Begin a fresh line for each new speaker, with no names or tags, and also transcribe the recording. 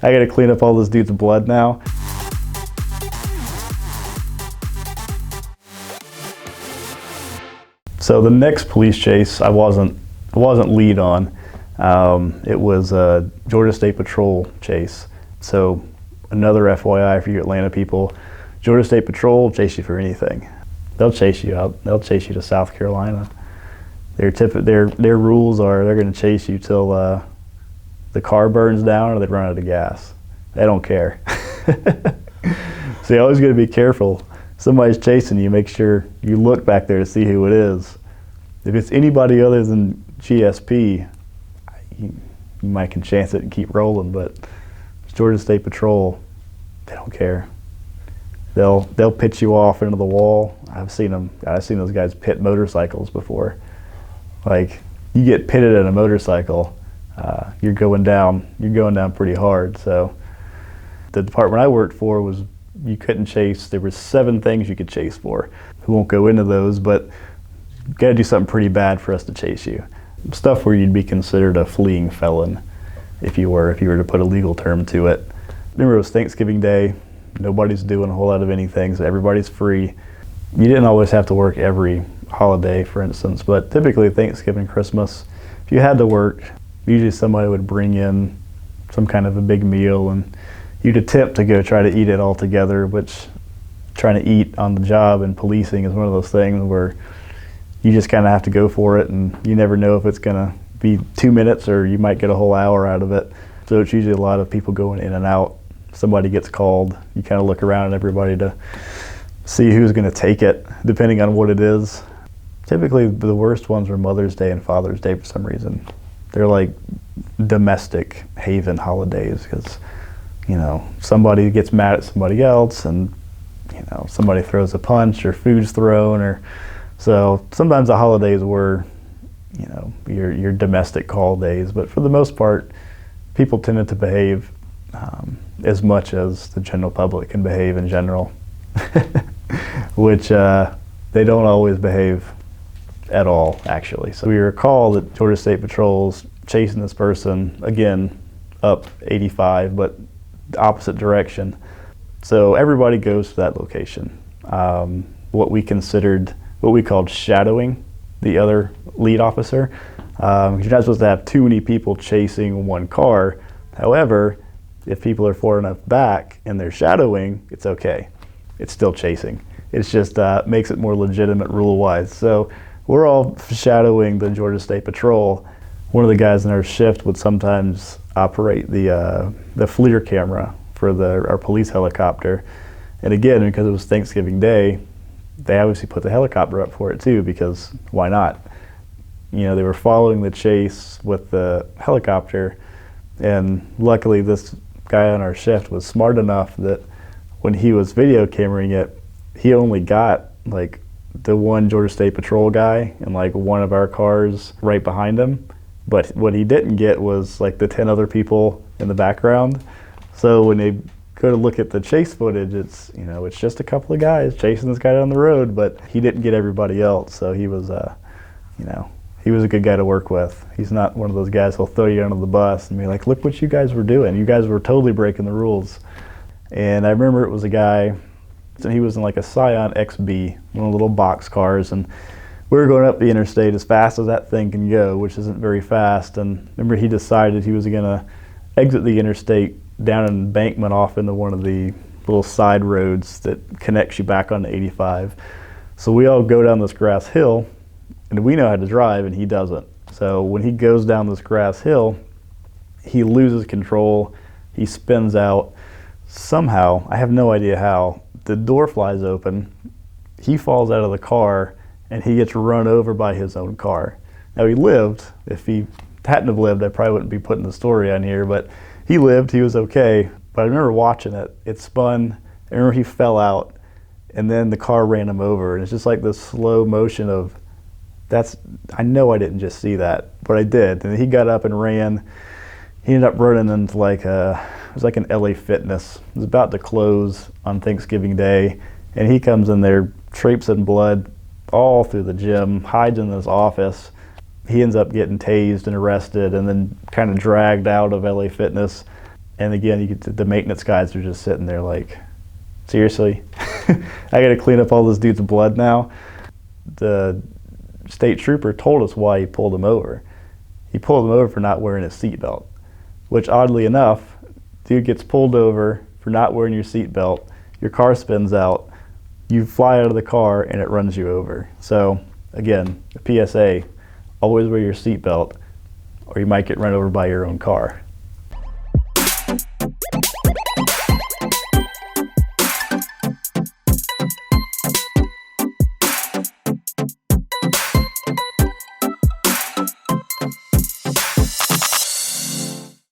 I gotta clean up all this dude's blood now. So the next police chase I wasn't lead on. It was a Georgia State Patrol chase. So another FYI for you Atlanta people, Georgia State Patrol will chase you for anything. They'll chase you out. They'll chase you to South Carolina. Their rules are they're going to chase you till the car burns down or they run out of gas. They don't care. So you always got to be careful. Somebody's chasing you, make sure you look back there to see who it is. If it's anybody other than GSP, you might can chance it and keep rolling, but Georgia State Patrol, they don't care. They'll pitch you off into the wall. I've seen those guys pit motorcycles before. Like, you get pitted in a motorcycle, you're going down pretty hard. So the department I worked for was, you couldn't chase. There were 7 things you could chase for. We won't go into those, but you gotta do something pretty bad for us to chase you. Stuff where you'd be considered a fleeing felon if you were to put a legal term to it. Remember, it was Thanksgiving Day. Nobody's doing a whole lot of anything, so everybody's free. You didn't always have to work every holiday, for instance, but typically Thanksgiving, Christmas, if you had to work, usually somebody would bring in some kind of a big meal and you'd attempt to go try to eat it all together, which trying to eat on the job in policing is one of those things where you just kind of have to go for it, and you never know if it's going to be 2 minutes or you might get a whole hour out of it. So it's usually a lot of people going in and out. Somebody gets called, you kind of look around at everybody to see who's going to take it, depending on what it is. Typically the worst ones are Mother's Day and Father's Day for some reason. They're like domestic haven holidays because, you know, somebody gets mad at somebody else and, you know, somebody throws a punch or food's thrown, or so sometimes the holidays were, you know, your domestic call days, but for the most part, people tended to behave as much as the general public can behave in general, which they don't always behave at all, actually. So we recall that Georgia State Patrol's chasing this person, again, up 85, but the opposite direction. So everybody goes to that location. What we called shadowing the other lead officer. You're not supposed to have too many people chasing one car. However, if people are far enough back and they're shadowing, it's okay. It's still chasing. It's just makes it more legitimate rule-wise. So we're all shadowing the Georgia State Patrol. One of the guys in our shift would sometimes operate the FLIR camera for our police helicopter. And again, because it was Thanksgiving Day, they obviously put the helicopter up for it too, because why not? You know, they were following the chase with the helicopter, and luckily this guy on our shift was smart enough that when he was video cameraing it, he only got like the one Georgia State Patrol guy and like one of our cars right behind him. But what he didn't get was like the 10 other people in the background. So when they go to look at the chase footage, it's, you know, it's just a couple of guys chasing this guy down the road, but he didn't get everybody else. So he was, you know, he was a good guy to work with. He's not one of those guys who'll throw you under the bus and be like, look what you guys were doing. You guys were totally breaking the rules. And I remember it was a guy, so he was in like a Scion XB, one of the little box cars, and we were going up the interstate as fast as that thing can go, which isn't very fast. And remember, he decided he was gonna exit the interstate down an embankment off into one of the little side roads that connects you back onto 85. So we all go down this grass hill, and we know how to drive and he doesn't. So when he goes down this grass hill, he loses control, he spins out. Somehow, I have no idea how, the door flies open, he falls out of the car, and he gets run over by his own car. Now he lived. If he hadn't have lived, I probably wouldn't be putting the story on here, but he lived, he was okay. But I remember watching it, it spun, I remember he fell out, and then the car ran him over. And it's just like this slow motion of, I know I didn't just see that, but I did. And he got up and ran. He ended up running into like it was like an LA Fitness. It was about to close on Thanksgiving Day, and he comes in there, traipsing blood all through the gym, hides in his office. He ends up getting tased and arrested and then kind of dragged out of LA Fitness. And again, the maintenance guys are just sitting there like, seriously? I got to clean up all this dude's blood now? The state trooper told us why he pulled him over. He pulled him over for not wearing his seatbelt, which oddly enough, dude gets pulled over for not wearing your seatbelt, your car spins out, you fly out of the car and it runs you over. So again, a PSA, always wear your seatbelt or you might get run over by your own car.